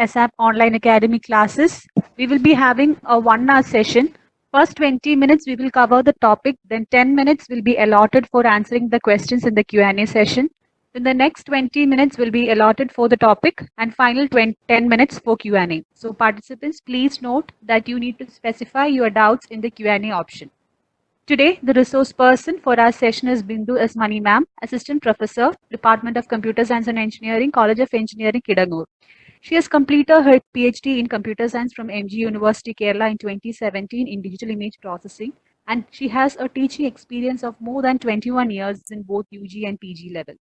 SAP Online Academy classes. We will be having a 1 hour session. First 20 minutes we will cover the topic, then 10 minutes will be allotted for answering the questions in the Q&A session. Then the next 20 minutes will be allotted for the topic and final 10 minutes for Q&A. So participants, please note that you need to specify your doubts in the Q&A option. Today, the resource person for our session is Bindu S. Mani Ma'am, Assistant Professor, Department of Computer Science and Engineering, College of Engineering, Kidanur. She has completed her PhD in Computer Science from MG University, Kerala in 2017 in Digital Image Processing, and she has a teaching experience of more than 21 years in both UG and PG level.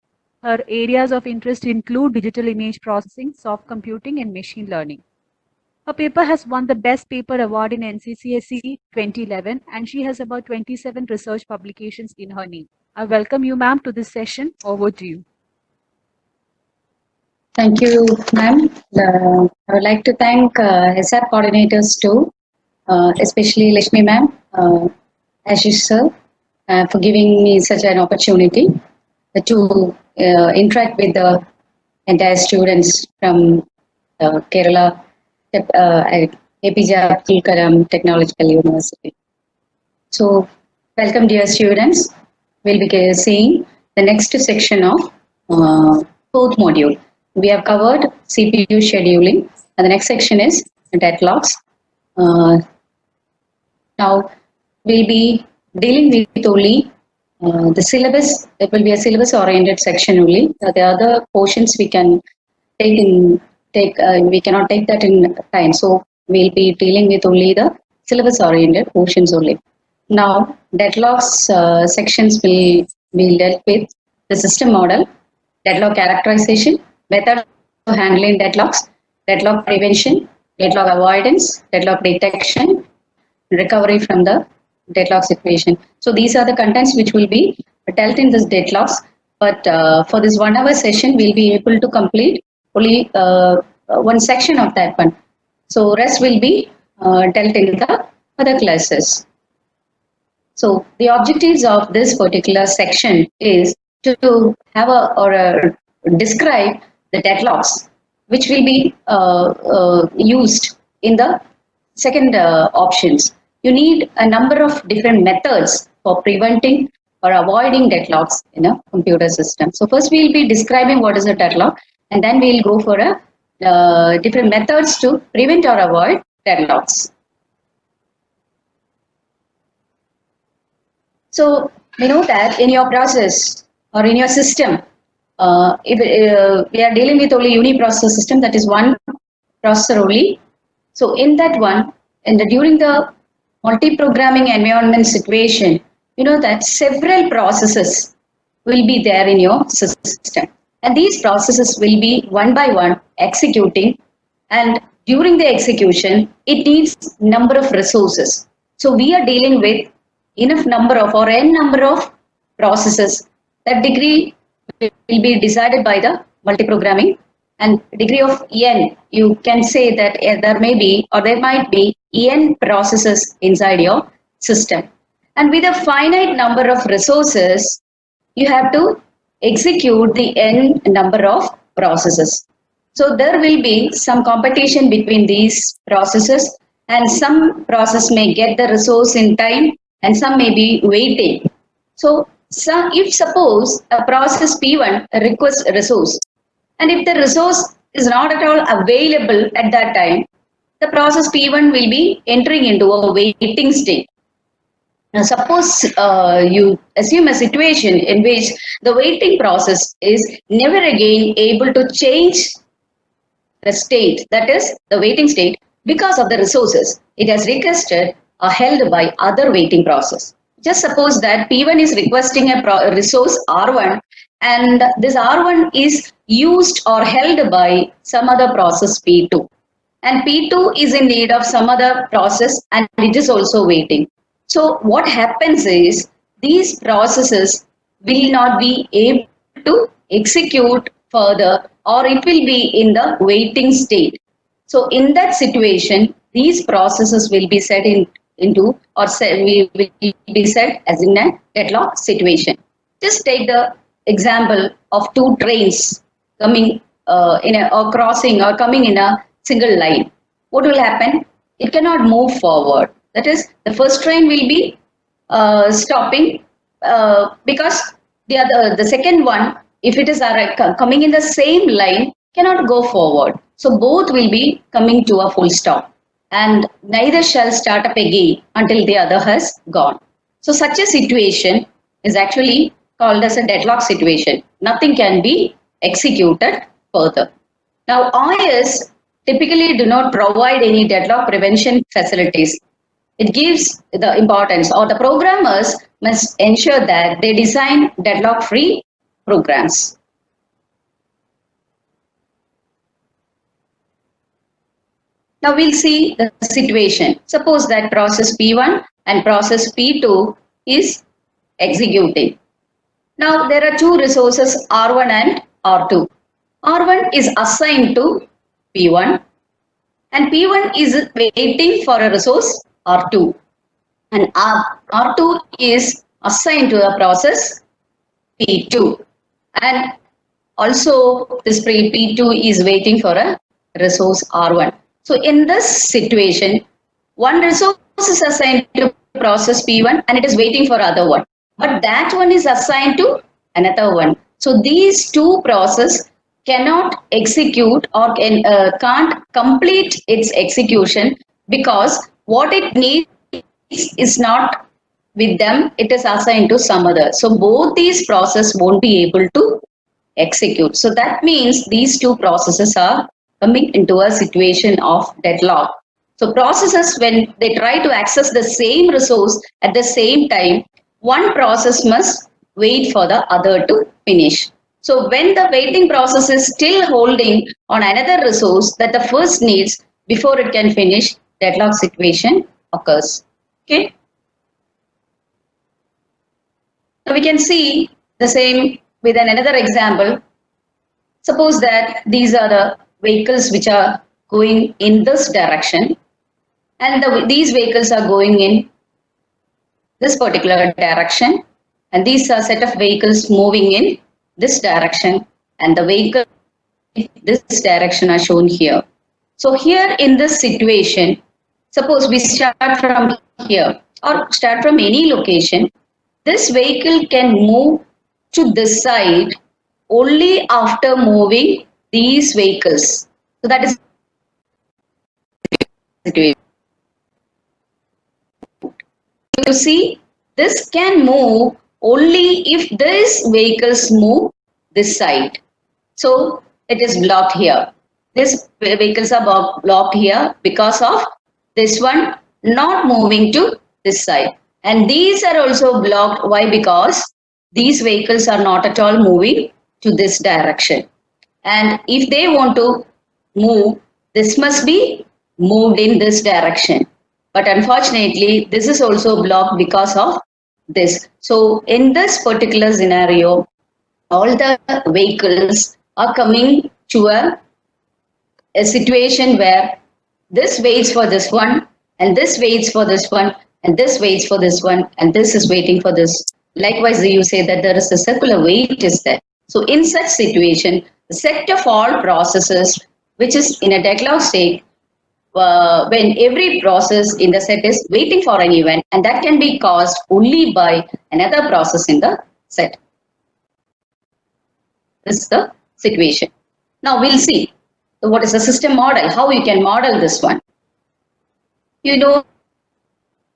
Her areas of interest include digital image processing, soft computing, and machine learning. Her paper has won the Best Paper Award in NCCSE 2011, and she has about 27 research publications in her name. I welcome you, ma'am, to this session. Over to you. Thank you, ma'am. I would like to thank SAP coordinators too, especially Lakshmi ma'am, Ashish sir, for giving me such an opportunity to interact with the entire students from Kerala APJ Abdul Kalam Technological University. So, welcome dear students. We'll be seeing the next section of fourth module. We have covered CPU scheduling, and the next section is deadlocks. Now, we'll be dealing with only the syllabus. It will be a syllabus-oriented section only. The other portions we can take in. We cannot take that in time, so we'll be dealing with only the syllabus-oriented portions only. Now, deadlocks sections will be dealt with the system model, deadlock characterization, method of handling deadlocks, deadlock prevention, deadlock avoidance, deadlock detection, recovery from the deadlock situation. So these are the contents which will be dealt in this deadlocks. But for this 1 hour session, we'll be able to complete only one section of that one. So rest will be dealt in the other classes. So the objectives of this particular section is to have describe the deadlocks, which will be used in the second options. You need a number of different methods for preventing or avoiding deadlocks in a computer system. So first we'll be describing what is a deadlock, and then we'll go for different methods to prevent or avoid deadlocks. So we know that in your process or in your system, if we are dealing with only uniprocessor system, that is one processor only. So in that one, during the multi-programming environment situation, you know that several processes will be there in your system. And these processes will be one by one executing, and during the execution, it needs number of resources. So we are dealing with enough number of or n number of processes. That degree will be decided by the multi-programming, and degree of n, you can say that there may be or there might be n processes inside your system. And with a finite number of resources, you have to execute the n number of processes. So there will be some competition between these processes, and some process may get the resource in time and some may be waiting. So if suppose a process P1 requests a resource, and if the resource is not at all available at that time, the process P1 will be entering into a waiting state. Now, suppose you assume a situation in which the waiting process is never again able to change the state, that is the waiting state, because of the resources it has requested or held by other waiting process. Just suppose that P1 is requesting a resource R1, and this R1 is used or held by some other process P2. And P2 is in need of some other process and it is also waiting. So what happens is these processes will not be able to execute further, or it will be in the waiting state. So in that situation, these processes will be set into we will be set as in a deadlock situation. Just take the example of two trains coming crossing or coming in a single line, what will happen? It cannot move forward. That is, the first train will be stopping because the second one, if it is coming in the same line, cannot go forward. So both will be coming to a full stop, and neither shall start up again until the other has gone. So such a situation is actually called as a deadlock situation. Nothing can be executed further. Now, OIS typically do not provide any deadlock prevention facilities. It gives the importance, or the programmers must ensure that they design deadlock-free programs. Now we'll see the situation. Suppose that process P1 and process P2 is executing. Now there are two resources R1 and R2. R1 is assigned to P1 and P1 is waiting for a resource R2, and R2 is assigned to a process P2, and also this P2 is waiting for a resource R1. So in this situation, one resource is assigned to process P1 and it is waiting for other one, but that one is assigned to another one. So these two processes cannot execute or can't complete its execution because what it needs is not with them, it is assigned to some other. So both these processes won't be able to execute. So that means these two processes are coming into a situation of deadlock. So processes, when they try to access the same resource at the same time, one process must wait for the other to finish. So when the waiting process is still holding on another resource that the first needs before it can finish, deadlock situation occurs. Okay. So we can see the same with another example. Suppose that these are the vehicles which are going in this direction, and these vehicles are going in this particular direction, and these are set of vehicles moving in this direction, and the vehicle in this direction are shown here. So here in this situation, suppose we start from here or start from any location, this vehicle can move to this side only after moving these vehicles. So that is the situation. You see, this can move only if these vehicles move this side. So it is blocked here. These vehicles are blocked here because of this one not moving to this side. And these are also blocked. Why? Because these vehicles are not at all moving to this direction. And if they want to move, this must be moved in this direction. But unfortunately, this is also blocked because of this. So in this particular scenario, all the vehicles are coming to a situation where this waits for this one, and this waits for this one, and this waits for this one, and this is waiting for this. Likewise, you say that there is a circular wait is there. So in such situation, the set of all processes, which is in a deadlock state, when every process in the set is waiting for an event, and that can be caused only by another process in the set. This is the situation. Now we'll see what is the system model, how you can model this one. You know,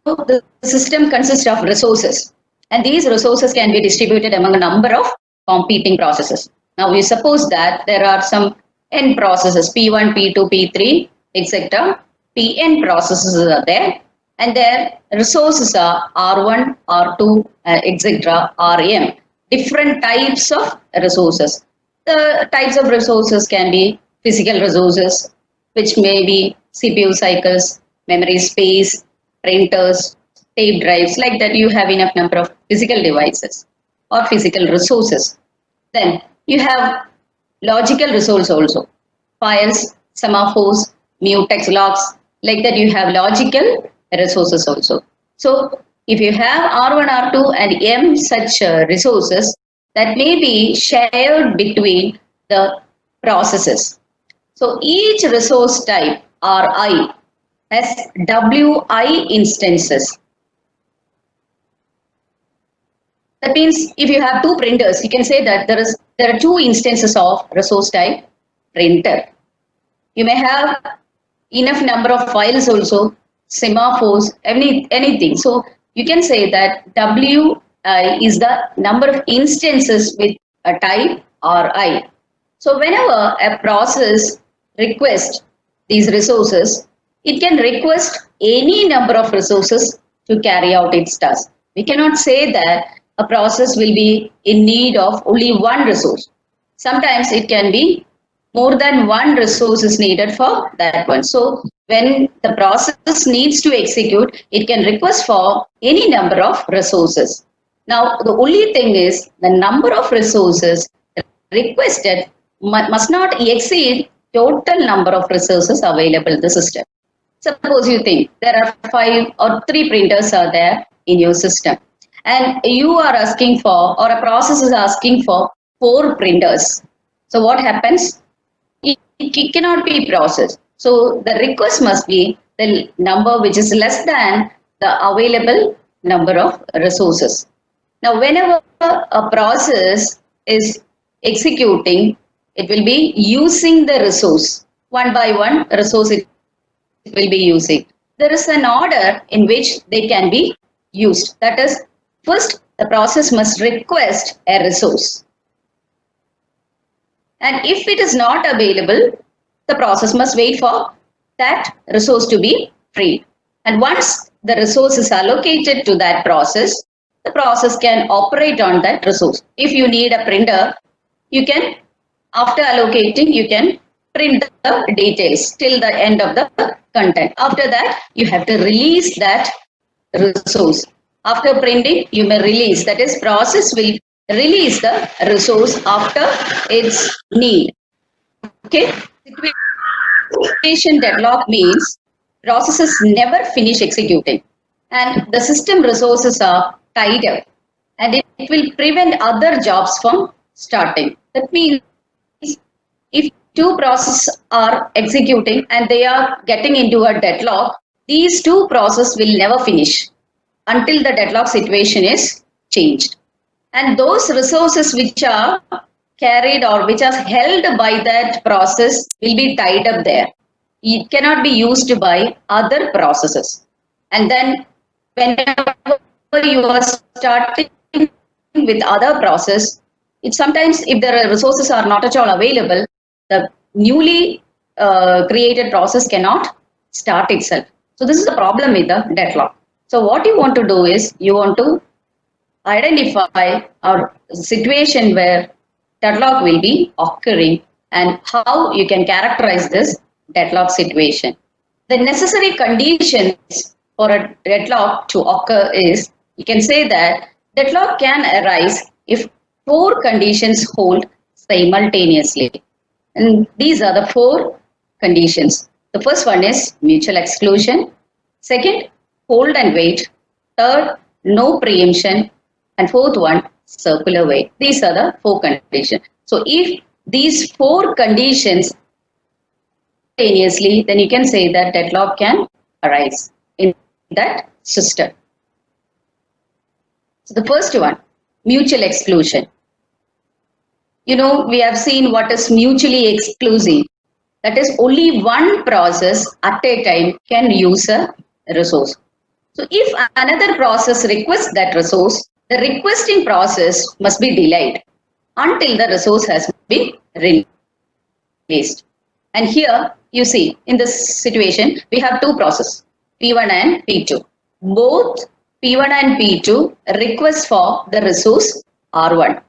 the system consists of resources, and these resources can be distributed among a number of competing processes. Now we suppose that there are some n processes, P1, P2, P3, etc. Pn processes are there, and their resources are R1, R2, etc. Rm. Different types of resources. The types of resources can be physical resources, which may be CPU cycles, memory space, printers, tape drives, like that. You have enough number of physical devices or physical resources. Then you have logical resource also, files, semaphores, mutex logs, like that. You have logical resources also. So if you have R1, R2 and M such resources, that may be shared between the processes. So each resource type Ri has Wi instances. That means if you have two printers, you can say that there are two instances of resource type printer. You may have enough number of files also, semaphores, anything. So you can say that Wi is the number of instances with a type Ri. So whenever a process requests these resources, it can request any number of resources to carry out its task. We cannot say that a process will be in need of only one resource. Sometimes it can be more than one resource is needed for that one. So when the process needs to execute, it can request for any number of resources. Now, the only thing is the number of resources requested must not exceed total number of resources available in the system. Suppose you think there are 5 or 3 printers are there in your system, and you are asking for, or a process is asking for 4 printers. So what happens? It cannot be processed. So the request must be the number which is less than the available number of resources. Now, whenever a process is executing, it will be using the resource. One by one resource it will be using. There is an order in which they can be used. That is, first the process must request a resource. And if it is not available, the process must wait for that resource to be freed. And once the resource is allocated to that process, the process can operate on that resource. If you need a printer, you can, after allocating, you can print the details till the end of the content. After that, you have to release that resource. After printing, you may release. That is, process will release the resource after its need. Okay? Situation deadlock means processes never finish executing and the system resources are tied up, and it will prevent other jobs from starting. That means if 2 processes are executing and they are getting into a deadlock, these 2 processes will never finish until the deadlock situation is changed. And those resources which are carried or which are held by that process will be tied up there. It cannot be used by other processes. And then whenever you are starting with other process, it sometimes if the resources are not at all available, the newly created process cannot start itself. So this is the problem with the deadlock. So what you want to do is you want to identify a situation where deadlock will be occurring and how you can characterize this deadlock situation. The necessary conditions for a deadlock to occur is, you can say that deadlock can arise if 4 conditions hold simultaneously. And these are the 4 conditions. The first one is mutual exclusion. Second, hold and wait. Third, no preemption. And fourth one, circular wait. These are the 4 conditions. So if these 4 conditions simultaneously, then you can say that deadlock can arise in that system. So the first one, mutual exclusion. You know, we have seen what is mutually exclusive. That is, only one process at a time can use a resource. So if another process requests that resource, the requesting process must be delayed until the resource has been released. And here you see in this situation, we have 2 processes, P1 and P2. Both P1 and P2 request for the resource R1.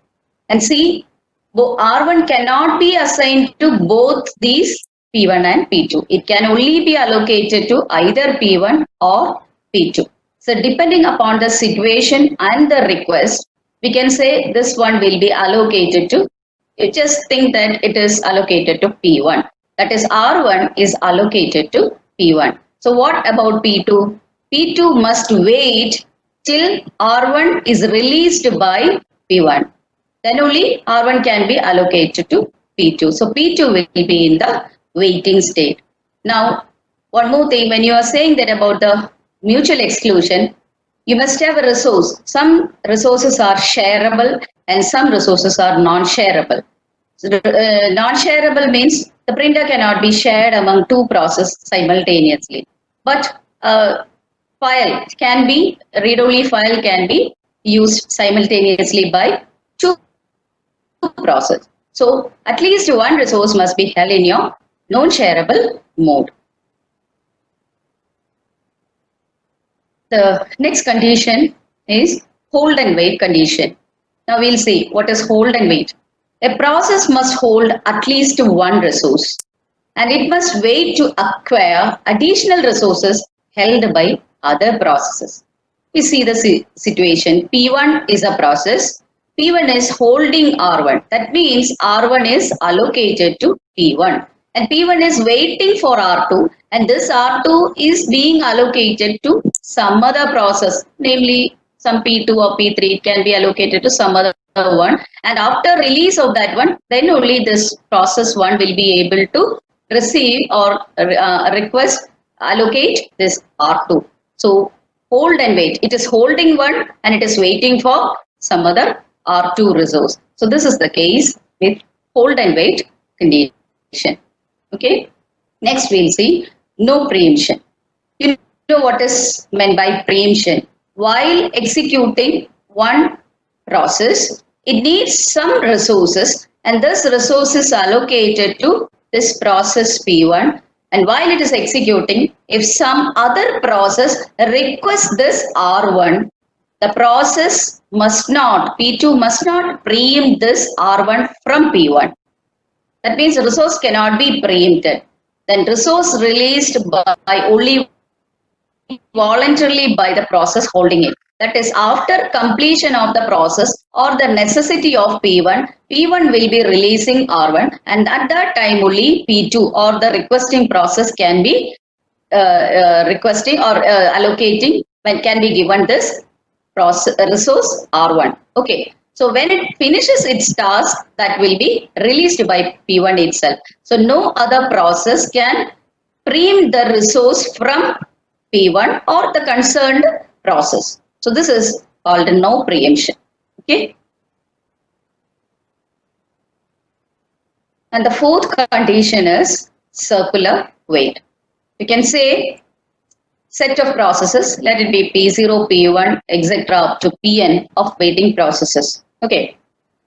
And see, R1 cannot be assigned to both these P1 and P2. It can only be allocated to either P1 or P2. So depending upon the situation and the request, we can say this one will be allocated to, you just think that it is allocated to P1. That is, R1 is allocated to P1. So what about P2? P2 must wait till R1 is released by P1. Then only R1 can be allocated to P2. So P2 will be in the waiting state. Now, one more thing, when you are saying that about the mutual exclusion, you must have a resource. Some resources are shareable and some resources are non-shareable. So, non-shareable means the printer cannot be shared among two processes simultaneously. But file can be, read-only file can be used simultaneously by two processes. So at least one resource must be held in your non-shareable mode. The next condition is hold and wait condition. Now we'll see what is hold and wait. A process must hold at least one resource and it must wait to acquire additional resources held by other processes. We see the situation. P1 is a process. P1 is holding R1. That means R1 is allocated to P1. And P1 is waiting for R2. And this R2 is being allocated to some other process, namely some P2 or P3. It can be allocated to some other one. And after release of that one, then only this process one will be able to receive or request, allocate this R2. So hold and wait. It is holding one and it is waiting for some other R2 resource. So this is the case with hold and wait condition. Okay. Next we'll see no preemption. You know what is meant by preemption. While executing one process, it needs some resources and this resource is allocated to this process P1. And while it is executing, if some other process requests this R1, the process must not, P2 must not preempt this R1 from P1. That means the resource cannot be preempted. Then resource released by only voluntarily by the process holding it. That is, after completion of the process or the necessity of P1, P1 will be releasing R1 and at that time only P2 or the requesting process can be requesting or allocating when can be given this process resource R1. Okay. So when it finishes its task, that will be released by P1 itself. So no other process can preempt the resource from P1 or the concerned process. So this is called no preemption. Okay. And the fourth condition is circular wait. You can say set of processes, let it be P0, P1, etc. up to Pn of waiting processes. Okay.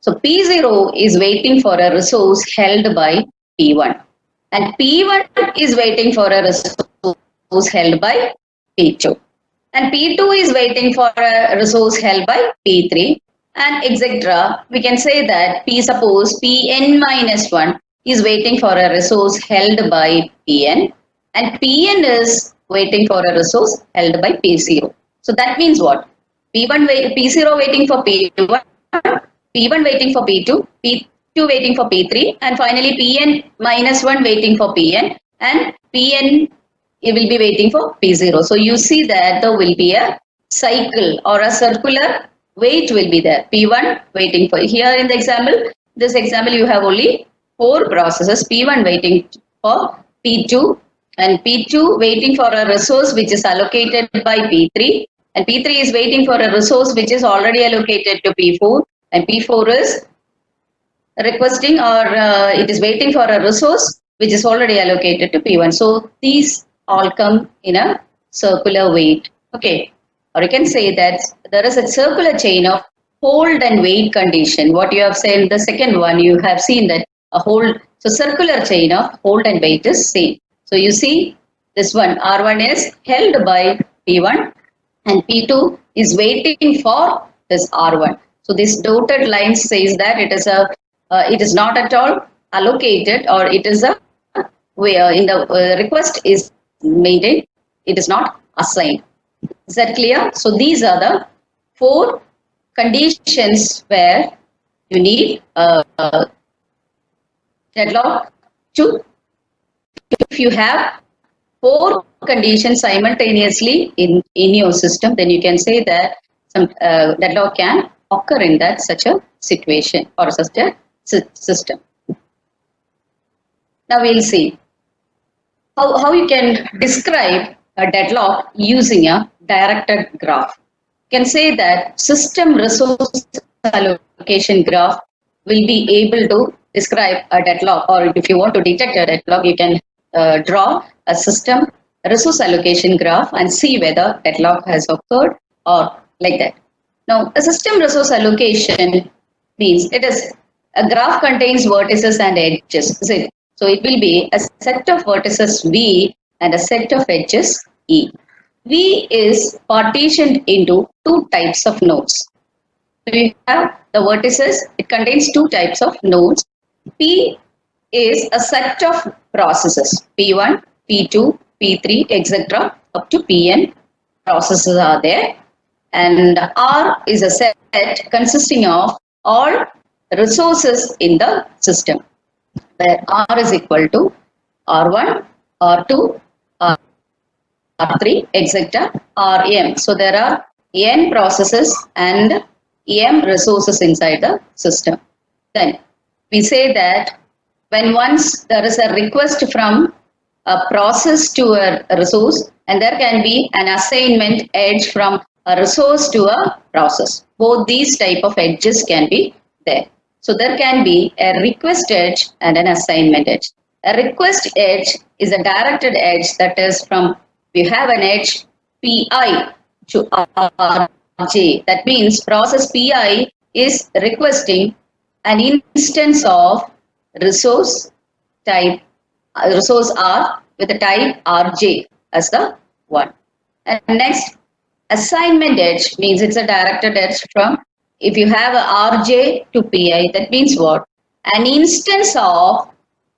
So P0 is waiting for a resource held by P1 and P1 is waiting for a resource held by P2 and P2 is waiting for a resource held by P3 and etc. We can say that suppose Pn minus 1 is waiting for a resource held by Pn and Pn is waiting for a resource held by P0. So that means what? P0 waiting for P1, P1 waiting for P2, P2 waiting for P3 and finally Pn minus 1 waiting for Pn and Pn it will be waiting for P0. So you see that there will be a cycle or a circular wait will be there. P1 waiting for, here in the example, this example you have only 4 processes, P1 waiting for P2 and P2 waiting for a resource which is allocated by P3 and P3 is waiting for a resource which is already allocated to P4 and P4 is requesting or it is waiting for a resource which is already allocated to P1. So these all come in a circular wait. Okay. Or you can say that there is a circular chain of hold and wait condition. What you have said, the second one, you have seen that a hold. So circular chain of hold and wait is same. So you see this one, R1 is held by P1 and P2 is waiting for this R1. So this dotted line says that it is not at all allocated or it is a where in the request is made it is not assigned. Is that clear? So these are the 4 conditions where you need deadlock to. If you have 4 conditions simultaneously in your system, then you can say that some deadlock can occur in that such a situation or such a system. Now we'll see how you can describe a deadlock using a directed graph. You can say that system resource allocation graph will be able to describe a deadlock, or if you want to detect a deadlock, you can draw a system resource allocation graph and see whether deadlock has occurred or like that. Now, a system resource allocation means it is a graph contains vertices and edges. Is it? So it will be a set of vertices V and a set of edges E. V is partitioned into two types of nodes. We have the vertices, it contains two types of nodes. P is a set of processes, P1, P2, P3, etc. up to Pn processes are there. And R is a set consisting of all resources in the system, where R is equal to R1, R2, R3, etc. Rm. So there are n processes and m resources inside the system. Then we say that when once there is a request from a process to a resource, and there can be an assignment edge from a resource to a process. Both these type of edges can be there. So there can be a request edge and an assignment edge. A request edge is a directed edge, that is from, we have an edge Pi to Rj. That means process Pi is requesting an instance of resource type, resource R with the type Rj as the one. And next, assignment edge means it's a directed edge from, if you have a Rj to Pi, that means what? An instance of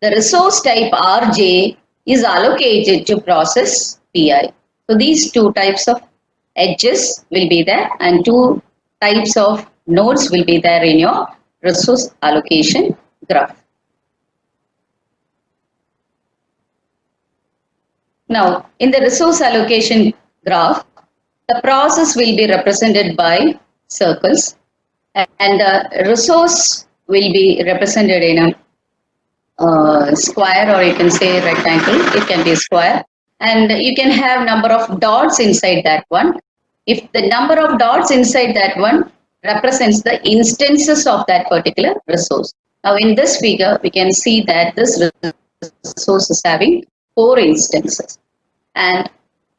the resource type Rj is allocated to process Pi. So these two types of edges will be there and two types of nodes will be there in your resource allocation graph. Now, in the resource allocation graph, the process will be represented by circles and the resource will be represented in a square, or you can say rectangle. It can be a square, and you can have number of dots inside that one. If the number of dots inside that one represents the instances of that particular resource. Now in this figure, we can see that this resource is having 4 instances, and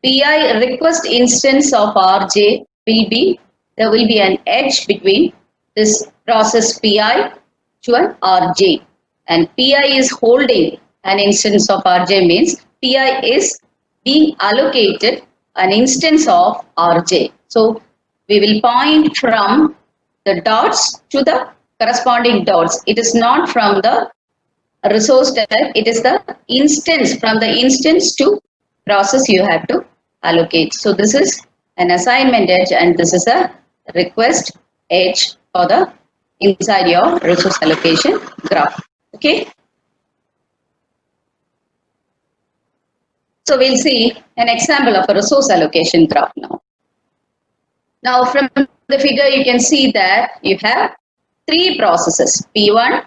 Pi request instance of Rj will be, there will be an edge between this process Pi to an Rj, and Pi is holding an instance of Rj means Pi is being allocated an instance of Rj. So we will point from the dots to the corresponding dots. It is not from the resource type, it is the instance, from the instance to process you have to allocate. So this is an assignment edge and this is a request edge for the inside your resource allocation graph. Okay. So we'll see an example of a resource allocation graph now. Now from the figure you can see that you have 3 processes, P1,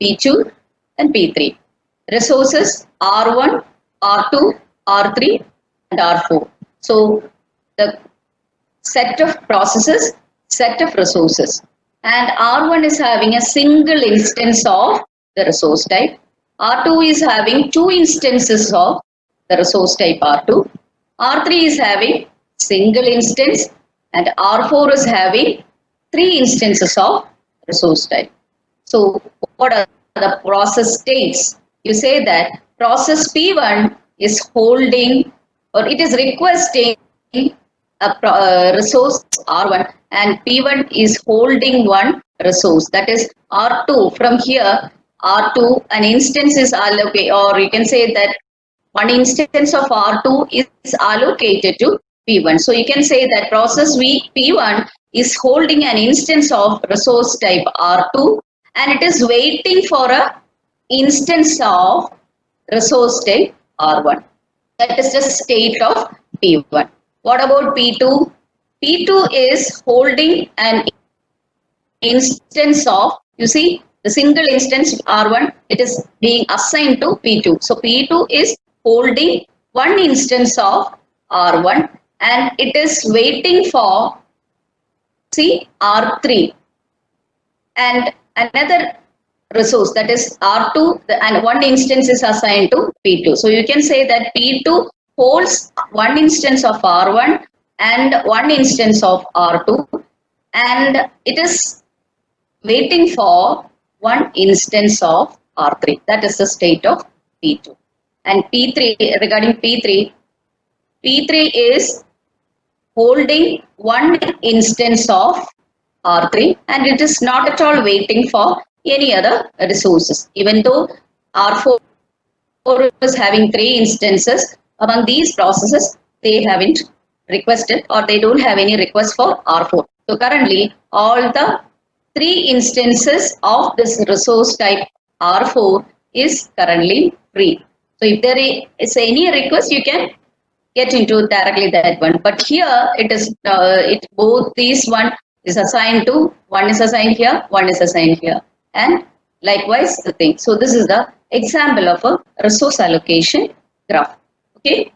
P2 and P3. Resources R1, R2, R3 and R4. So the set of processes, set of resources, and R1 is having a single instance of the resource type. R2 is having 2 instances of the resource type R2. R3 is having single instance and R4 is having 3 instances of resource type. So what are the process states? You say that process P1 is holding, or it is requesting a resource R1, and P1 is holding one resource, that is R2. From here R2 an instance is allocated, or you can say that one instance of R2 is allocated to P1. So you can say that process P1 is holding an instance of resource type R2 and it is waiting for a instance of resource type R1. That is the state of P1. What about P2? P2 is holding an instance of, you see, the single instance R1, it is being assigned to P2. So P2 is holding one instance of R1 and it is waiting for R3 and another resource, that is R2, and one instance is assigned to P2. So you can say that P2 holds one instance of R1 and one instance of R2 and it is waiting for one instance of R3. That is the state of P2. And P3, regarding P3 is holding one instance of R3 and it is not at all waiting for any other resources. Even though R4 is having 3 instances, among these processes they haven't requested or they don't have any request for R4. So currently all the 3 instances of this resource type R4 is currently free. So if there is any request, you can get into directly that one. But here it is both these one is assigned to, one is assigned here, one is assigned here, and likewise the thing. So this is the example of a resource allocation graph. Okay.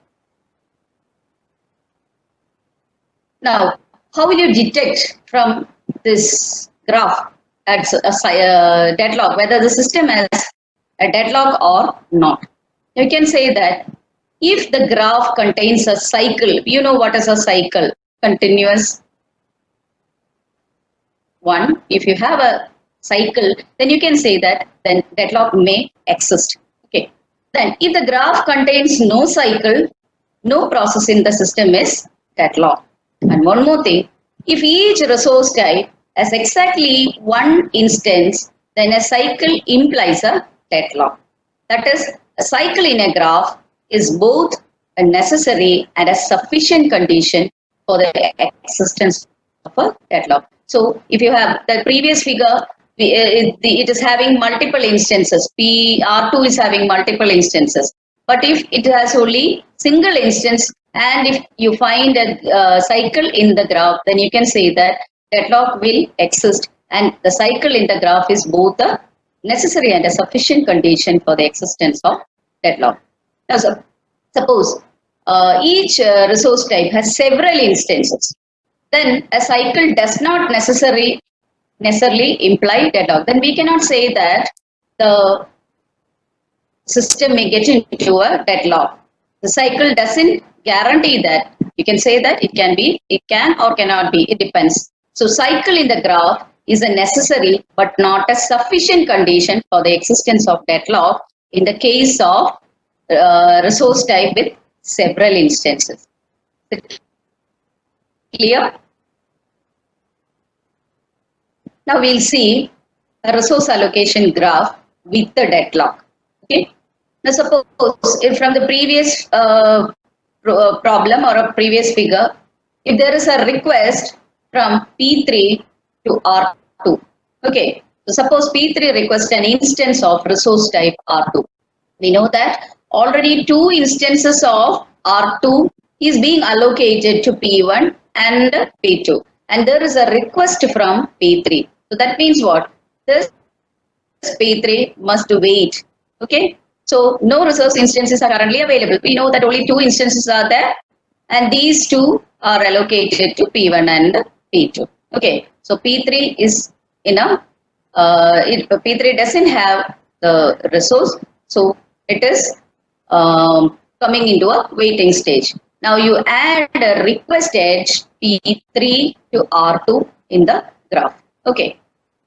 Now, how will you detect from this graph as a deadlock, whether the system has a deadlock or not? You can say that if the graph contains a cycle, you know what is a cycle? Continuous one. If you have a cycle, then you can say that then deadlock may exist. Okay. Then if the graph contains no cycle, no process in the system is deadlock. And one more thing, if each resource type has exactly one instance, then a cycle implies a deadlock. That is, a cycle in a graph is both a necessary and a sufficient condition for the existence of a deadlock. So if you have the previous figure, it is having multiple instances. R2 is having multiple instances. But if it has only single instance and if you find a cycle in the graph, then you can say that deadlock will exist and the cycle in the graph is both a necessary and a sufficient condition for the existence of deadlock. Now, suppose each resource type has several instances. Then a cycle does not necessarily imply deadlock. Then we cannot say that the system may get into a deadlock. The cycle doesn't guarantee that. You can say that it can or cannot be. It depends. So cycle in the graph is a necessary but not a sufficient condition for the existence of deadlock in the case of resource type with several instances. Clear? Now we'll see a resource allocation graph with the deadlock. Okay. Now suppose if from the previous problem or a previous figure, if there is a request from P3 to R2. Okay. So suppose P3 requests an instance of resource type R2. We know that already 2 instances of R2 is being allocated to P1 and P2. And there is a request from P3. So that means what? This P3 must wait. Okay. So no resource instances are currently available. We know that only 2 instances are there and these 2 are allocated to P1 and P2. Okay. So P3 is in a, P3 doesn't have the resource. So it is coming into a waiting stage. Now you add a request edge P3 to R2 in the graph. Okay.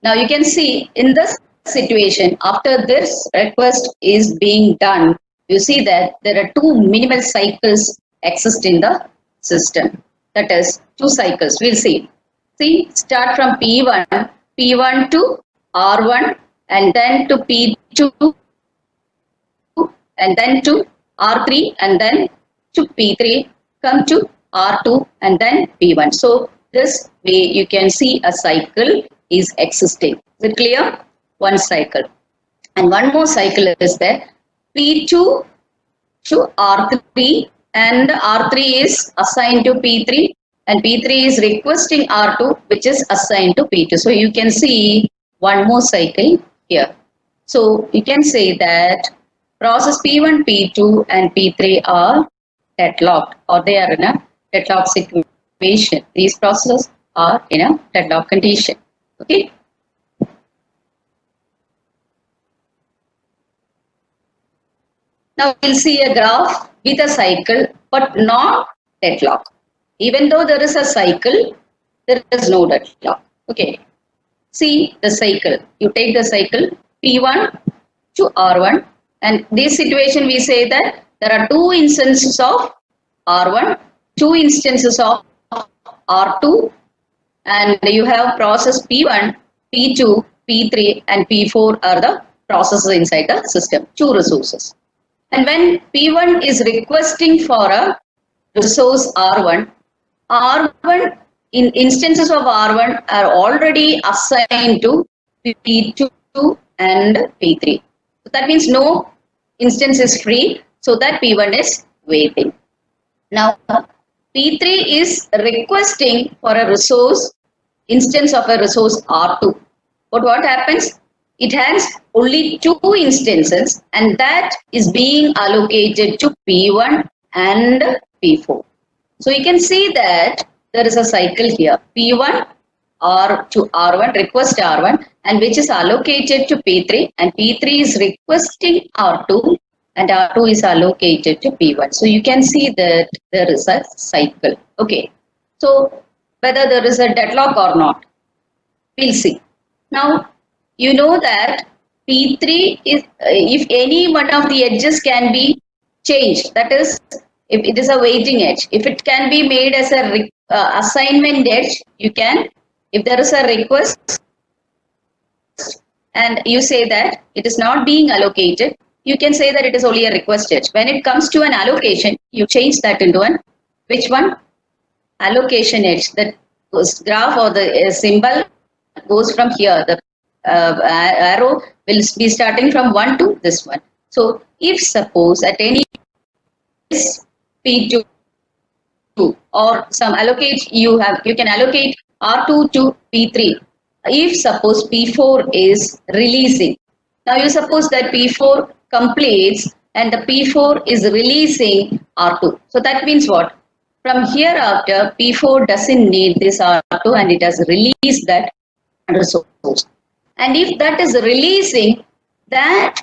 Now you can see in this situation, after this request is being done, you see that there are 2 minimal cycles exist in the system. That is 2 cycles. We'll see. See, start from P1 to R1 and then to P2 and then to R3 and then to P3, come to R2 and then P1. So this way you can see a cycle is existing. Is it clear? One cycle. And one more cycle is there. P2 to R3 and R3 is assigned to P3 and P3 is requesting R2 which is assigned to P2. So you can see one more cycle here. So you can say that process P1, P2 and P3 are deadlocked, or they are in a deadlock situation. These processes are in a deadlock condition. Okay. Now we'll see a graph with a cycle but not deadlock. Even though there is a cycle, there is no deadlock. Okay. See the cycle. You take the cycle P1 to R1, and this situation we say that there are two instances of R1, two instances of R2, and you have process P1, P2, P3 and P4 are the processes inside the system, two resources. And when P1 is requesting for a resource R1, R1 in instances of R1 are already assigned to P2 and P3. So that means no instance is free, so that P1 is waiting. Now P3 is requesting for a resource, instance of a resource R2. But what happens? It has only two instances, and that is being allocated to P1 and P4. So you can see that there is a cycle here. P1 or to R1, request R1, and which is allocated to P3, and P3 is requesting R2, and R2 is allocated to P1. So you can see that there is a cycle. Okay. So whether there is a deadlock or not, we'll see. Now, you know that P3 is, if any one of the edges can be changed, that is, if it is a waiting edge, if it can be made as a assignment edge, you can, if there is a request and you say that it is not being allocated, you can say that it is only a request edge. When it comes to an allocation, you change that into an, which one? Allocation edge. That graph or the symbol goes from here. The arrow will be starting from 1 to this one. So if suppose at any P2 or some allocate, you can allocate R2 to P3. If suppose P4 is releasing, now you suppose that P4 completes and the P4 is releasing R2. So that means what? From here after, P4 doesn't need this R2 and it has released that resource. And if that is releasing, that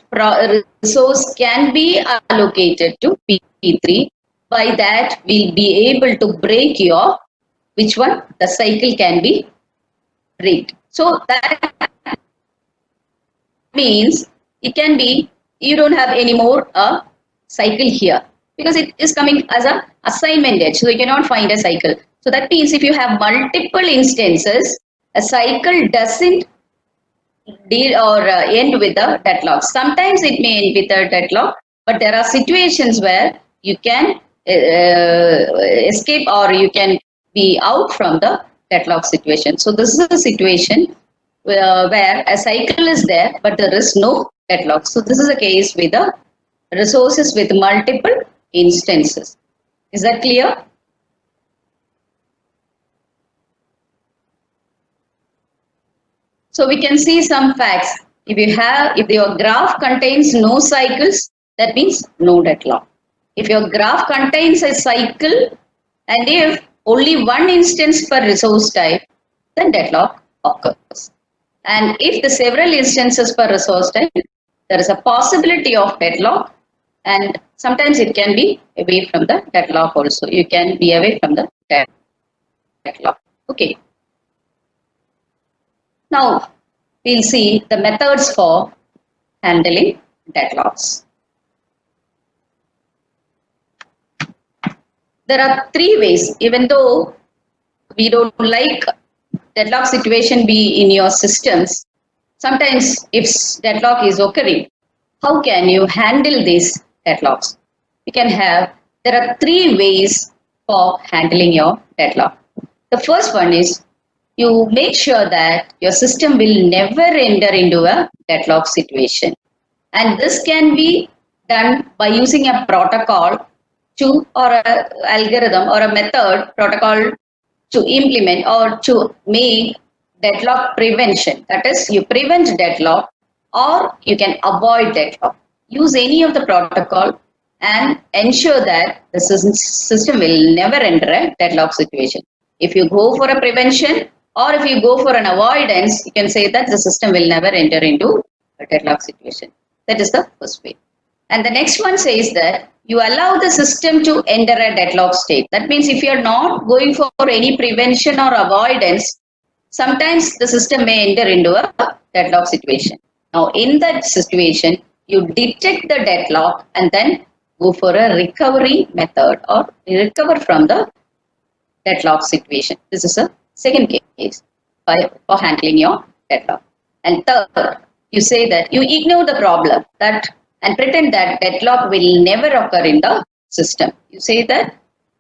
resource can be allocated to P3. By that, we'll be able to break your, which one? The cycle can be break. So that means it can be, you don't have any more a cycle here because it is coming as a assignment edge. So you cannot find a cycle. So that means if you have multiple instances, a cycle doesn't deal or end with a deadlock. Sometimes it may end with a deadlock, but there are situations where you can escape or you can be out from the deadlock situation. So this is a situation where a cycle is there, but there is no deadlock. So this is a case with the resources with multiple instances. Is that clear? So we can see some facts. If your graph contains no cycles, that means no deadlock. If your graph contains a cycle and if only one instance per resource type, then deadlock occurs. And if the several instances per resource type, there is a possibility of deadlock, and sometimes it can be away from the deadlock also. You can be away from the deadlock. Okay. Now, we'll see the methods for handling deadlocks. There are three ways, even though we don't like deadlock situation be in your systems. Sometimes if deadlock is occurring, how can you handle these deadlocks? There are three ways for handling your deadlock. The first one is you make sure that your system will never enter into a deadlock situation. And this can be done by using a protocol or an algorithm or a method protocol to implement or to make deadlock prevention. That is, you prevent deadlock or you can avoid deadlock. use any of the protocol and ensure that the system will never enter a deadlock situation. If you go for a prevention or if you go for an avoidance, you can say that the system will never enter into a deadlock situation. That is the first way. And the next one says that you allow the system to enter a deadlock state. That means if you are not going for any prevention or avoidance, sometimes the system may enter into a deadlock situation. Now, in that situation, you detect the deadlock and then go for a recovery method or recover from the deadlock situation. This is a second case for handling your deadlock. And third, you say that you ignore the problem and pretend that deadlock will never occur in the system. You say that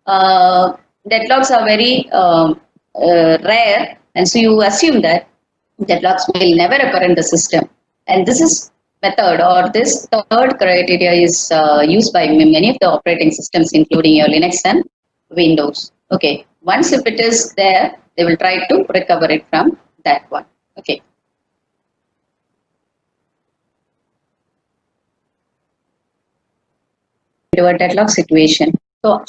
deadlocks are very rare, and so you assume that deadlocks will never occur in the system. And this is method or this third criteria is used by many of the operating systems, including your Linux and Windows. Okay, once if it is there, they will try to recover it from that one. Okay. Into a deadlock situation. So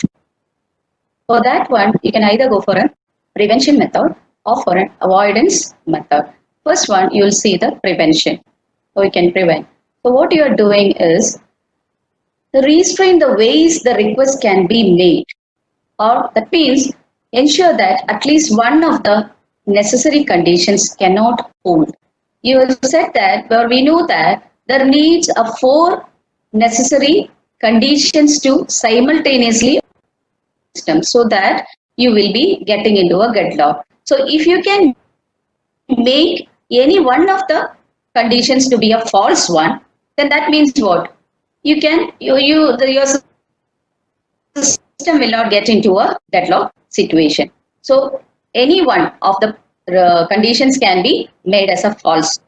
for that one, you can either go for a prevention method or for an avoidance method. First one, you will see the prevention. So you can prevent. So what you are doing is restrain the ways the request can be made, or that means ensure that at least one of the necessary conditions cannot hold. You have said that, but we know that there needs a 4 necessary conditions to simultaneously system so that you will be getting into a deadlock. So if you can make any one of the conditions to be a false one, then that means what? You can your system will not get into a deadlock situation. So any one of the conditions can be made as a false.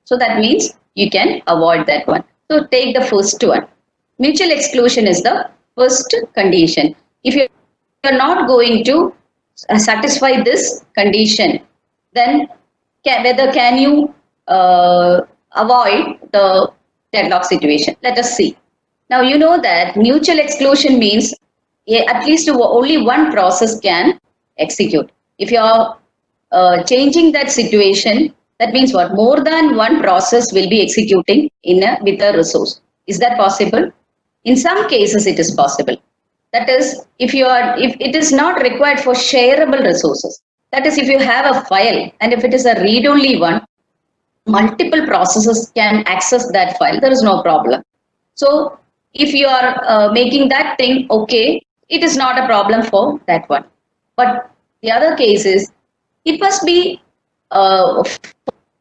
So that means you can avoid that one. So take the first one. Mutual exclusion is the first condition. If you are not going to satisfy this condition, then whether can you avoid the deadlock situation? Let us see. Now you know that mutual exclusion means at least only one process can execute. If you are changing that situation, that means what? More than one process will be executing with a resource. Is that possible? In some cases, it is possible. That is, if it is not required for shareable resources. That is, if you have a file and if it is a read-only one, multiple processes can access that file. There is no problem. So if you are making that thing okay, it is not a problem for that one. But the other case is, it must be for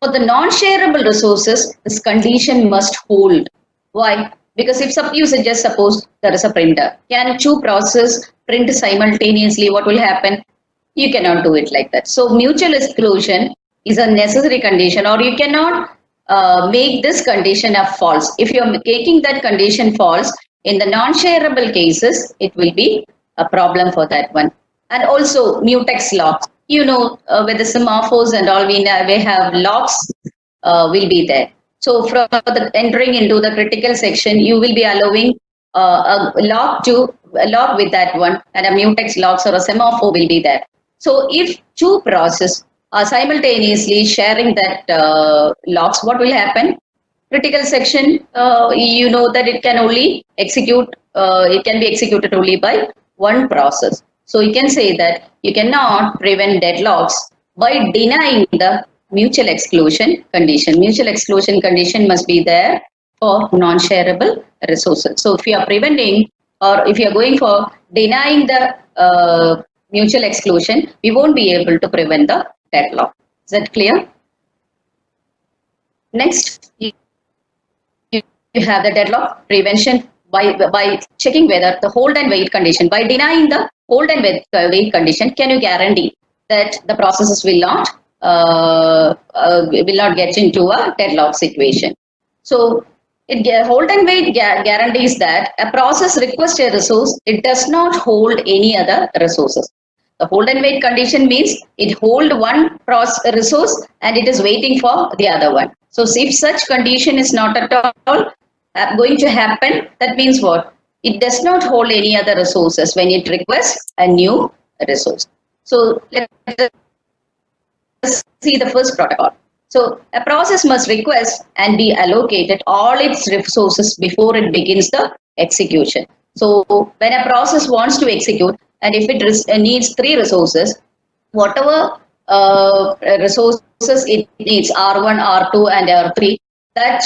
the non-shareable resources, this condition must hold. Why? Because if you just suppose there is a printer, can 2 processes print simultaneously? What will happen? You cannot do it like that. So mutual exclusion is a necessary condition, or you cannot make this condition a false. If you are making that condition false, in the non-shareable cases, it will be a problem for that one. And also mutex locks. You know, with the semaphores and all, we have locks will be there. So from entering into the critical section, you will be allowing a lock with that one, and a mutex locks or a semaphore will be there. So if 2 processes are simultaneously sharing that locks, what will happen? Critical section, you know that it can only execute, it can be executed only by one process. So you can say that you cannot prevent deadlocks by denying the mutual exclusion condition. Mutual exclusion condition must be there for non-shareable resources. So if you are preventing, or if you are going for denying the mutual exclusion, we won't be able to prevent the deadlock. Is that clear? Next, you have the deadlock prevention by checking whether the hold and wait condition. By denying the hold and wait condition, can you guarantee that the processes will not get into a deadlock situation? So hold and wait guarantees that a process requests a resource, it does not hold any other resources. The hold and wait condition means it holds one resource and it is waiting for the other one. So if such condition is not at all going to happen, that means what? It does not hold any other resources when it requests a new resource. So let us see the first protocol. So a process must request and be allocated all its resources before it begins the execution. So when a process wants to execute, and if it needs 3 resources, whatever resources it needs, R1, R2 and R3, that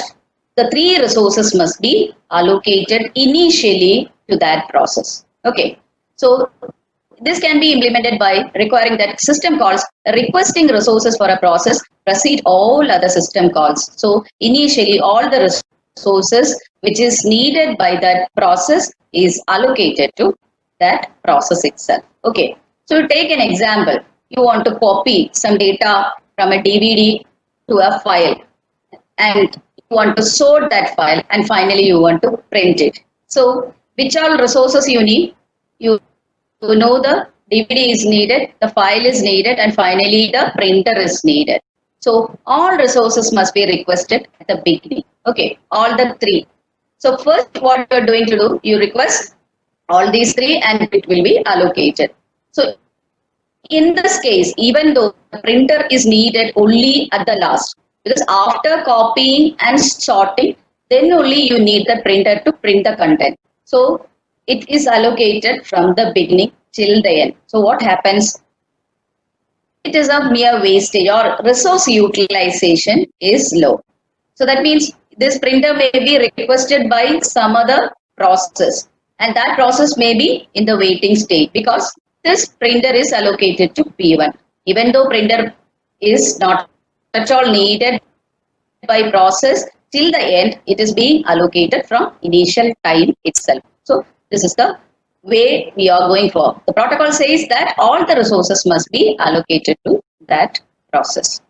the 3 resources must be allocated initially to that process. Okay, so this can be implemented by requiring that system calls requesting resources for a process precede all other system calls. So initially all the resources which is needed by that process is allocated to that process itself. Okay, so take an example. You want to copy some data from a DVD to a file, and you want to sort that file, and finally you want to print it. So which all resources you need? You know the DVD is needed, the file is needed, and finally the printer is needed. So all resources must be requested at the beginning. Okay, all the 3. So first what you are going to do, you request all these 3 and it will be allocated. So in this case, even though the printer is needed only at the last, because after copying and sorting, then only you need the printer to print the content. So it is allocated from the beginning till the end. So what happens? It is a mere wastage, or resource utilization is low. So that means this printer may be requested by some other process, and that process may be in the waiting state because this printer is allocated to P1. Even though printer is not at all needed by process, till the end it is being allocated from initial time itself. So this is the way we are going for. The protocol says that all the resources must be allocated to that process.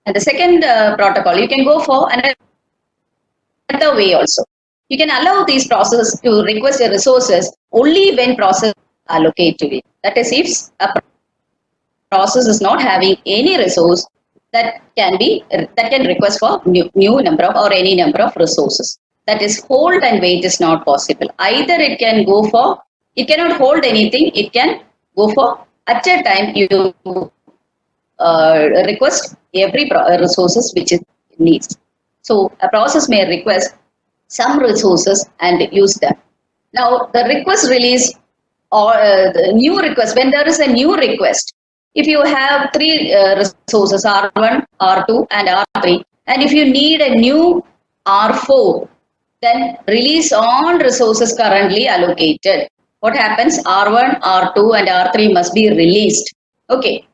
And the second protocol, you can go for another way also. You can allow these processes to request the resources only when process allocate to it. That is, if a process is not having any resource that can request for new number of or any number of resources. That is, hold and wait is not possible. Either it can go for, it cannot hold anything, it can go for at a time you request every resources which it needs. So a process may request some resources and use them. Now the request release or the new request, when there is a new request, if you have 3 resources, R1, R2 and R3, and if you need a new R4, then release all resources currently allocated. What happens? R1, R2 and R3 must be released. Okay.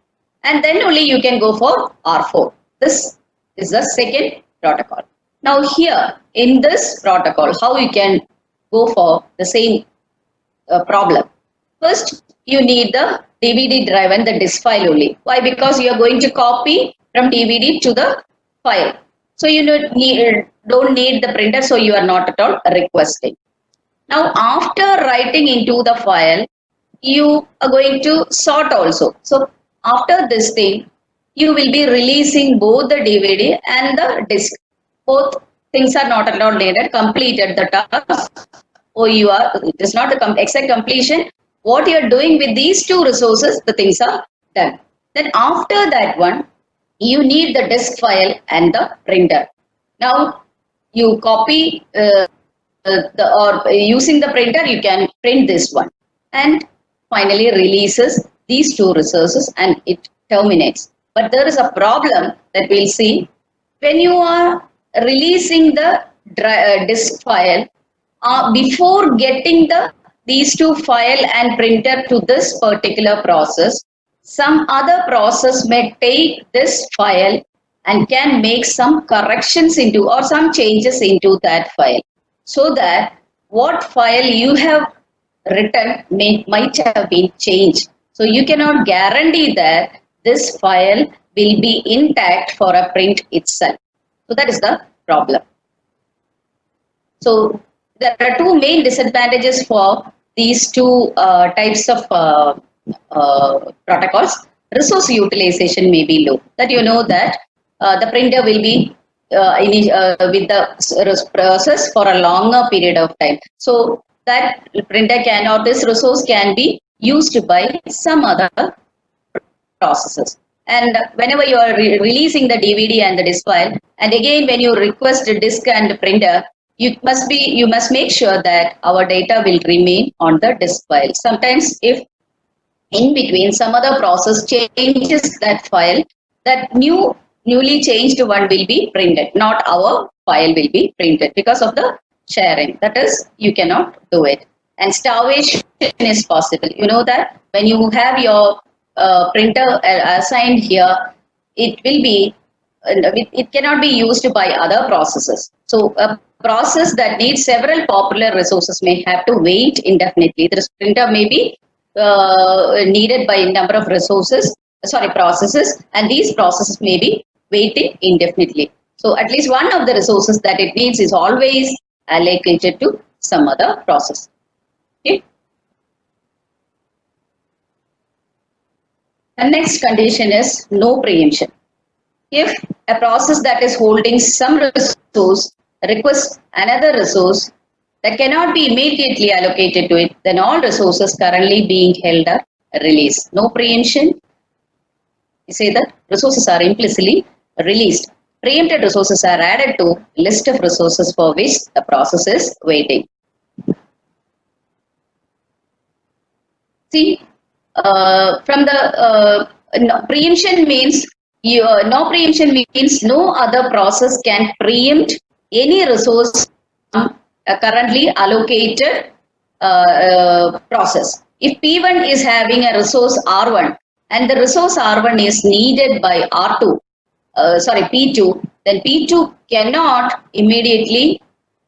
And then only you can go for R4. This is the second protocol. Now here in this protocol, how you can go for the same problem? First, you need the DVD drive and the disk file only. Why? Because you are going to copy from DVD to the file. So you don't need the printer, so you are not at all requesting. Now after writing into the file, you are going to sort also. So after this thing, you will be releasing both the DVD and the disk. Both things are not at all needed, completed the task. Or you are, it is not the exact completion. What you are doing with these 2 resources, the things are done. Then after that one, you need the disk file and the printer. Now you copy or using the printer, you can print this one and finally releases these 2 resources and it terminates. But there is a problem that we'll see. When you are releasing the disk file, before getting these 2 file and printer to this particular process, some other process may take this file and can make some corrections into or some changes into that file, so that what file you have written might have been changed. So you cannot guarantee that this file will be intact for a print itself. So that is the problem. So there are 2 main disadvantages for these 2 types of protocols. Resource utilization may be low. That you know that the printer will be with the process for a longer period of time. So that printer can, or this resource can be used by some other processes. And whenever you are releasing the DVD and the disk file, and again when you request a disk and printer, you must make sure that our data will remain on the disk file. Sometimes if in between some other process changes that file, that newly changed one will be printed, not our file will be printed because of the sharing. That is, you cannot do it. And starvation is possible. You know that when you have your printer assigned here, it will be it cannot be used by other processes. So a process that needs several popular resources may have to wait indefinitely. The printer may be needed by a number of processes, and these processes may be waiting indefinitely. So at least one of the resources that it needs is always allocated to some other process. Okay. The next condition is no preemption. If a process that is holding some resource requests another resource that cannot be immediately allocated to it, then all resources currently being held are released. No preemption. We say that resources are implicitly released. Preempted resources are added to list of resources for which the process is waiting. See, from the preemption means no preemption means no other process can preempt any resource currently allocated process. If P1 is having a resource R1 and the resource R1 is needed by P2, then P2 cannot immediately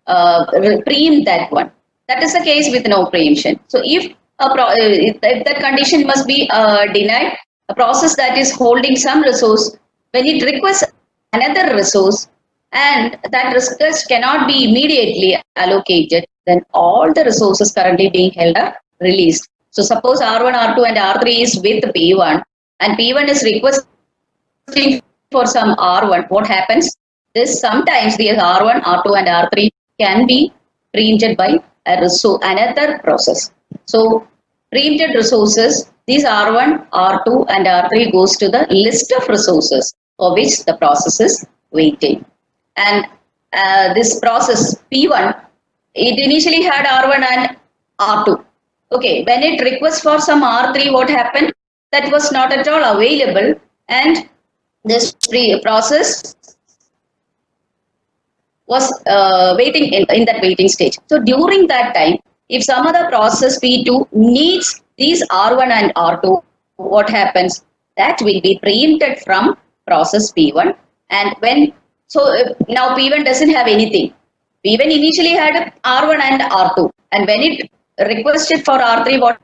preempt that one. That is the case with no preemption. So if that condition must be denied, a process that is holding some resource, when it requests another resource and that resource cannot be immediately allocated, then all the resources currently being held are released. So suppose R1, R2 and R3 is with P1 and P1 is requesting for some R1, what happens? Sometimes the R1, R2 and R3 can be preempted by another process. So preempted resources, these R1, R2 and R3 goes to the list of resources for which the process is waiting. And this process P1, it initially had R1 and R2. Okay, when it requests for some R3, what happened? That was not at all available, and this process was waiting in that waiting stage. So during that time, if some other process P2 needs these R1 and R2, what happens? That will be preempted from process P1. And now P1 doesn't have anything. P1 initially had R1 and R2, and when it requested for R3,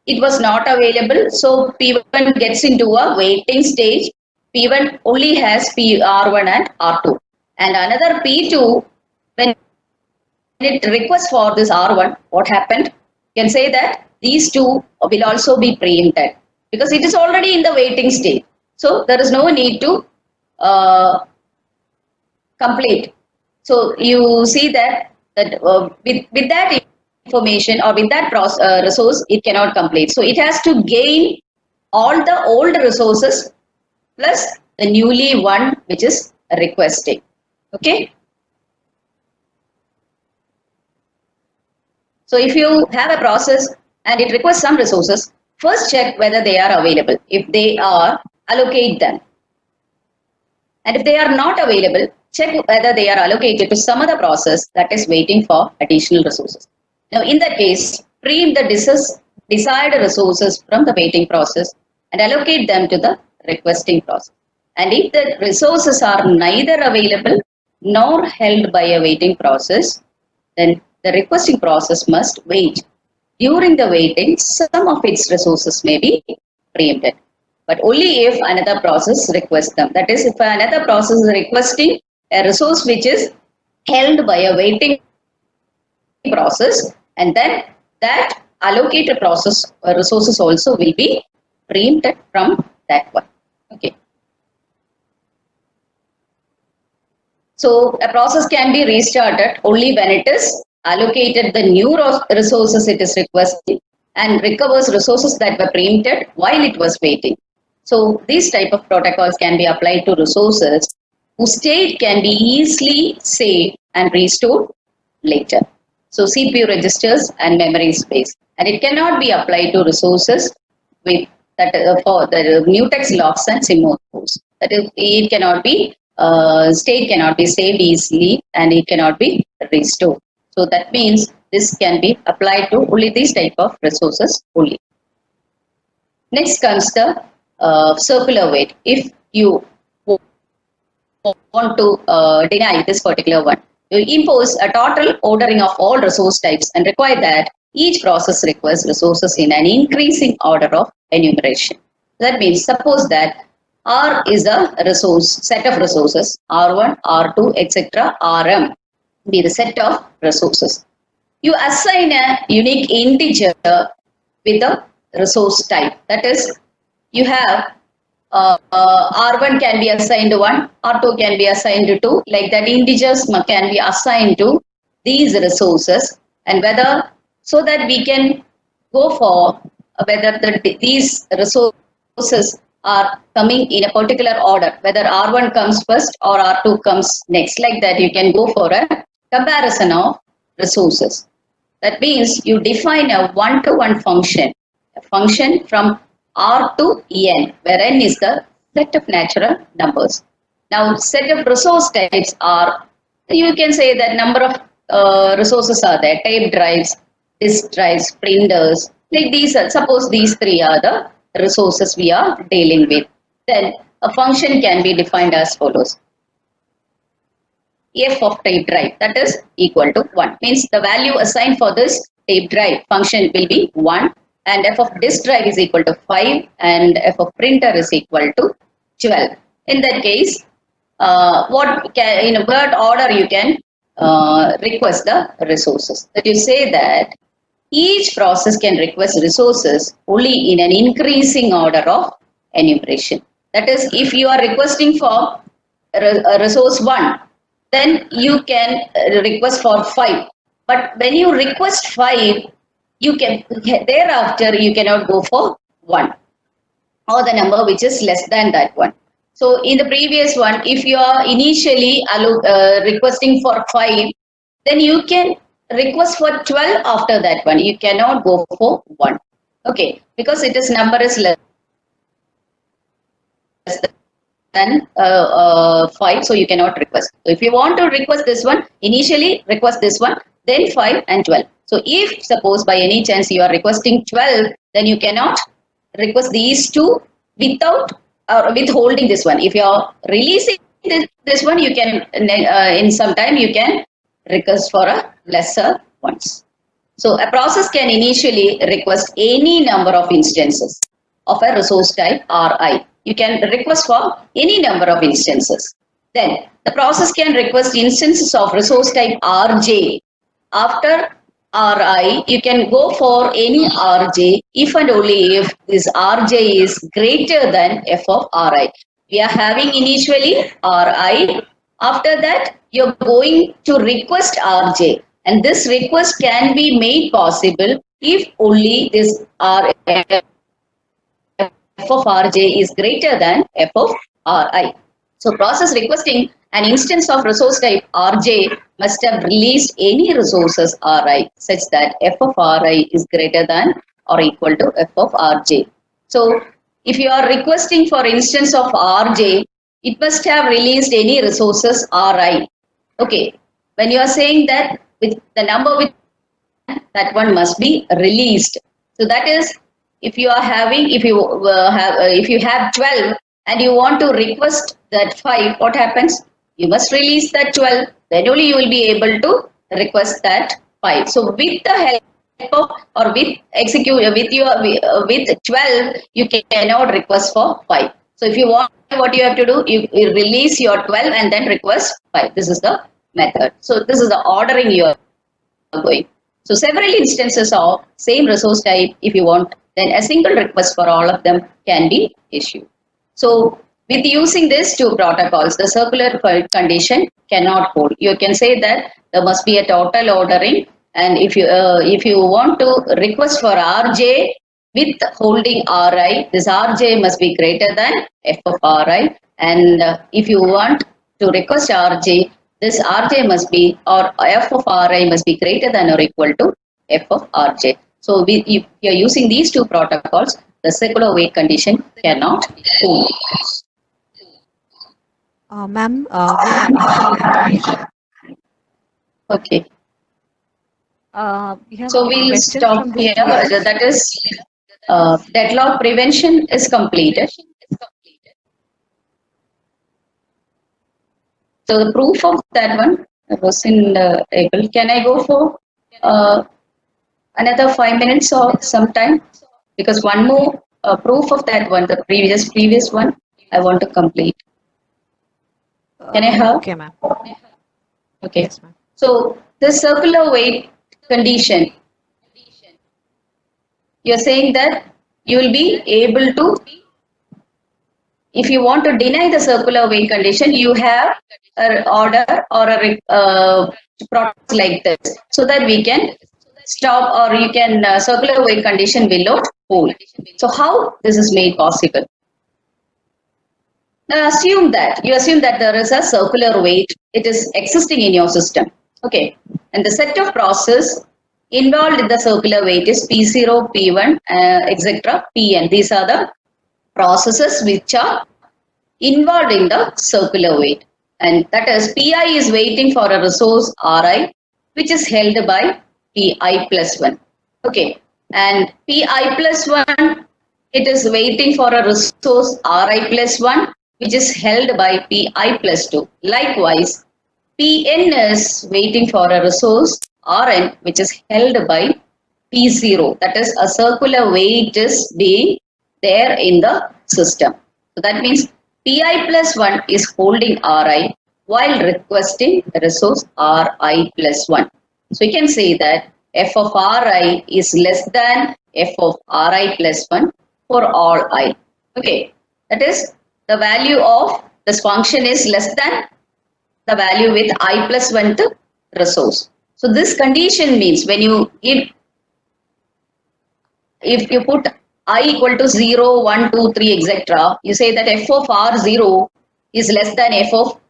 it was not available. So P1 gets into a waiting stage. P1 only has R1 and R2, and another P2, when it requests for this R1, what happened? You can say that these two will also be preempted because it is already in the waiting state. So there is no need to complete. So you see that with that information or with that resource, it cannot complete. So it has to gain all the old resources plus the newly one which is requesting. Okay. So if you have a process and it requests some resources, first check whether they are available. If they are, allocate them. And if they are not available, check whether they are allocated to some other process that is waiting for additional resources. Now in that case, preempt the desired resources from the waiting process and allocate them to the requesting process. And if the resources are neither available nor held by a waiting process, then the requesting process must wait. During the waiting, some of its resources may be preempted, but only if another process requests them. That is, if another process is requesting a resource which is held by a waiting process, and then that allocated process resources also will be preempted from that one. Okay. So a process can be restarted only when it is allocated the new resources it is requesting and recovers resources that were preempted while it was waiting. So these type of protocols can be applied to resources whose state can be easily saved and restored later. So CPU registers and memory space, and it cannot be applied to resources with that for the mutex locks and symmetrics. That is, it cannot be state cannot be saved easily and it cannot be restored. So that means this can be applied to only these type of resources only. Next comes the circular wait. If you want to deny this particular one, you impose a total ordering of all resource types and require that each process requires resources in an increasing order of enumeration. That means suppose that R is a resource set of resources, R1, R2, etc., Rm be the set of resources. You assign a unique integer with a resource type. That is, you have R1 can be assigned to 1, R2 can be assigned to 2, like that integers can be assigned to these resources, and whether so that we can go for whether these resources are coming in a particular order, whether R1 comes first or R2 comes next, like that you can go for a comparison of resources. That means you define a one-to-one function, a function from R to n, where n is the set of natural numbers. Now, set of resource types are, you can say that number of resources are there, tape drives, disk drives, printers, like these are, suppose these three are the resources we are dealing with. Then a function can be defined as follows. F of tape drive, that is equal to 1. Means the value assigned for this tape drive function will be 1, and f of disk drive is equal to 5, and f of printer is equal to 12. In that case, what can, in what order you can request the resources? That you say that each process can request resources only in an increasing order of enumeration. That is, if you are requesting for resource 1, then you can request for 5. But when you request 5, you can thereafter you cannot go for 1 or the number which is less than that one. So in the previous one, if you are initially requesting for 5, then you can request for 12 after that one. You cannot go for 1. Okay, because it is number is less than 5, so you cannot request. So if you want to request this one, initially request this one, then 5 and 12. So if suppose by any chance you are requesting 12, then you cannot request these two without withholding this one. If you are releasing this one, you can in some time you can request for a lesser ones. So a process can initially request any number of instances of a resource type Ri. You can request for any number of instances. Then the process can request instances of resource type Rj. After Ri, you can go for any Rj if and only if this Rj is greater than f of Ri. We are having initially Ri. After that, you're going to request Rj. And this request can be made possible if only this f of Rj is greater than f of Ri. So process requesting an instance of resource type Rj must have released any resources Ri such that f of Ri is greater than or equal to f of Rj. So if you are requesting for instance of Rj, it must have released any resources Ri. Okay, when you are saying that with the number with that one must be released. So that is, if you are having, if you have 12 and you want to request that 5, what happens? You must release that 12. Then only you will be able to request that 5. So with the help of or with with 12, you cannot request for 5. So if you want, what you have to do, you release your 12 and then request 5. This is the method. So this is the ordering you are going. So several instances of same resource type, if you want, then a single request for all of them can be issued. So with using these two protocols, the circular condition cannot hold. You can say that there must be a total ordering, and if you want to request for RJ with holding Ri, this Rj must be greater than f of Ri, and if you want to request Rj, this Rj must be, or f of Ri must be greater than or equal to f of Rj. So if you are using these two protocols, the circular wave condition cannot hold. Ma'am, Okay. We have So a we'll question stop from the here. student. That is, deadlock prevention is completed. So the proof of that one was in April. Can I go for another 5 minutes or some time? Because one more proof of that one, the previous one, I want to complete. Can I have? okay, ma'am. Okay. Yes, ma'am. So the circular weight condition, you're saying that you will be able to, if you want to deny the circular weight condition, you have an order or a product like this, so that we can stop, or you can circular weight condition will not hold. So how this is made possible? Now assume that there is a circular weight, it is existing in your system. Okay, and the set of process involved in the circular weight is P0, P1, etc., Pn. These are the processes which are involved in the circular weight, and that is Pi is waiting for a resource Ri, which is held by Pi plus 1. Okay, and Pi plus 1, it is waiting for a resource Ri plus 1, which is held by Pi plus 2. Likewise, Pn is waiting for a resource Rn, which is held by P0. That is, a circular weight is being there in the system. So that means Pi plus 1 is holding Ri while requesting the resource Ri plus 1. So you can say that f of Ri is less than f of Ri plus 1 for all I. Okay, that is, the value of this function is less than the value with I plus 1 to resource. So this condition means when you give, if you put I equal to 0, 1, 2, 3, etc., you say that f of R0 is less than f of,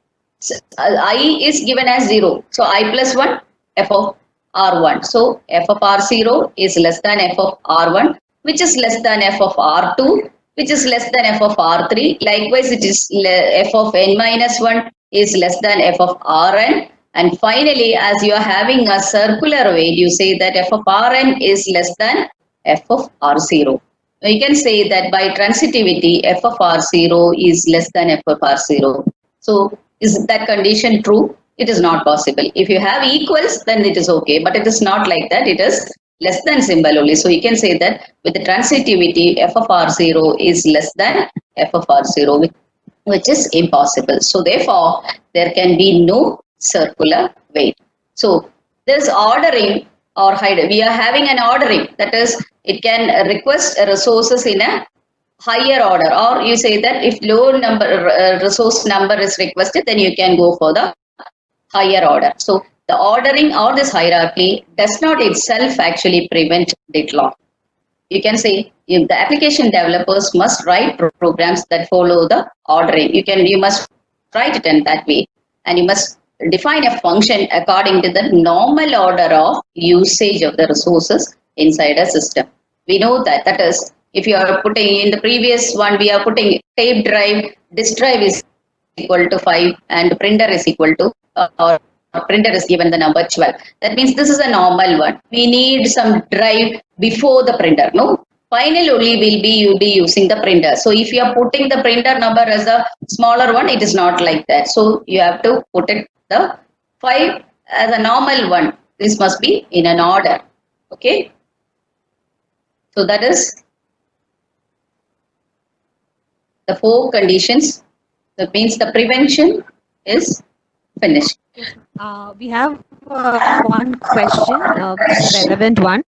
I is given as 0. So I plus 1, f of R1. So f of R0 is less than f of R1, which is less than f of R2, which is less than f of R3. Likewise, it is f of n minus 1 is less than f of Rn. And finally, as you are having a circular weight, you say that f of Rn is less than f of R0. You can say that by transitivity, f of R0 is less than f of R0. So is that condition true? It is not possible. If you have equals, then it is okay, but it is not like that. It is less than symbol only. So you can say that with the transitivity, f of R0 is less than f of R0, which is impossible. So therefore, there can be no circular weight. So this ordering or hide, we are having an ordering, that is, it can request resources in a higher order, or you say that if low number resource number is requested, then you can go for the higher order. So the ordering or this hierarchy does not itself actually prevent deadlock. You can say if the application developers must write programs that follow the ordering. You must write it in that way, and you must define a function according to the normal order of usage of the resources inside a system. We know that, that is, if you are putting in the previous one, we are putting tape drive, disk drive is equal to 5 and printer is equal to, or printer is given the number 12. That means this is a normal one. We need some drive before the printer. No, final only you'll be using the printer. So if you are putting the printer number as a smaller one, it is not like that. So you have to put it the 5 as a normal one. This must be in an order. Okay. So that is the 4 conditions. That means the prevention is finished. We have one question, which is a relevant one.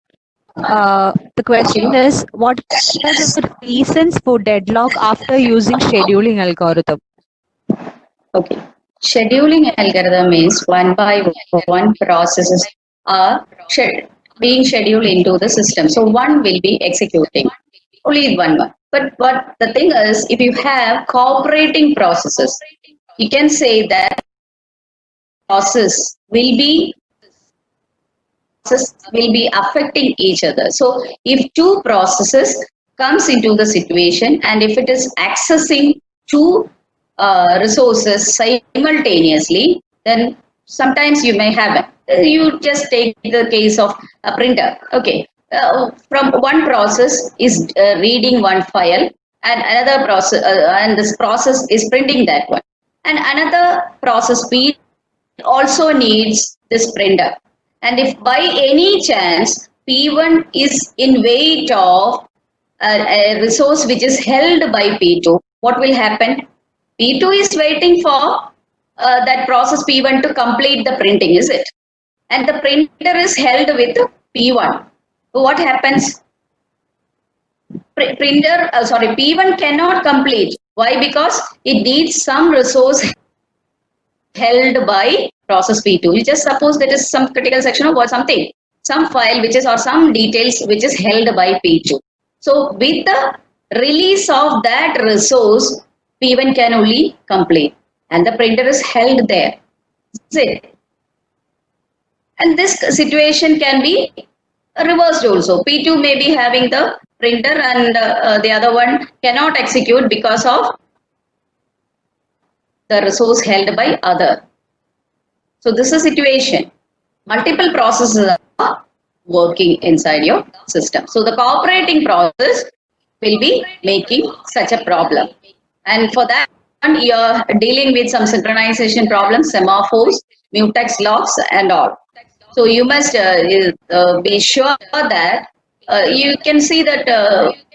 The question is, what are the reasons for deadlock after using scheduling algorithm? Okay. Scheduling algorithm means one by one processes are being scheduled into the system. So one will be executing only one. But what the thing is, if you have cooperating processes, you can say that process will be affecting each other. So if two processes comes into the situation and if it is accessing two resources simultaneously, then sometimes you may have you just take the case of a printer. Okay, from one process is reading one file and another process and this process is printing that one, and another process P also needs this printer. And if by any chance P1 is in wait of a resource which is held by P2, what will happen? P2 is waiting for that process P1 to complete the printing, is it? And the printer is held with P1. So what happens? P1 cannot complete. Why? Because it needs some resource held by process P2. You just suppose that is some critical section of or something, some file which is or some details which is held by P2. So with the release of that resource, P1 can only complete and the printer is held there. That's it. And this situation can be reversed also. P2 may be having the printer and the other one cannot execute because of the resource held by other. So this is a situation. Multiple processes are working inside your system. So the cooperating process will be making such a problem. And for that one, you're dealing with some synchronization problems, semaphores, mutex locks and all. So you must be sure that you can see that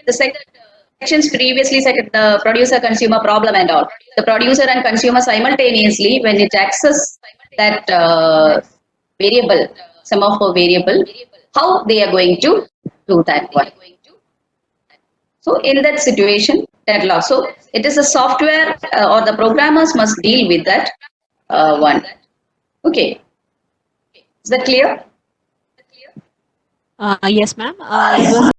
the sections previously said the producer consumer problem and all. The producer and consumer simultaneously, when it access that variable, semaphore variable, how they are going to do that one. So in that situation, deadlock. So it is a software or the programmers must deal with that one. Okay, is that clear? Yes, ma'am. It was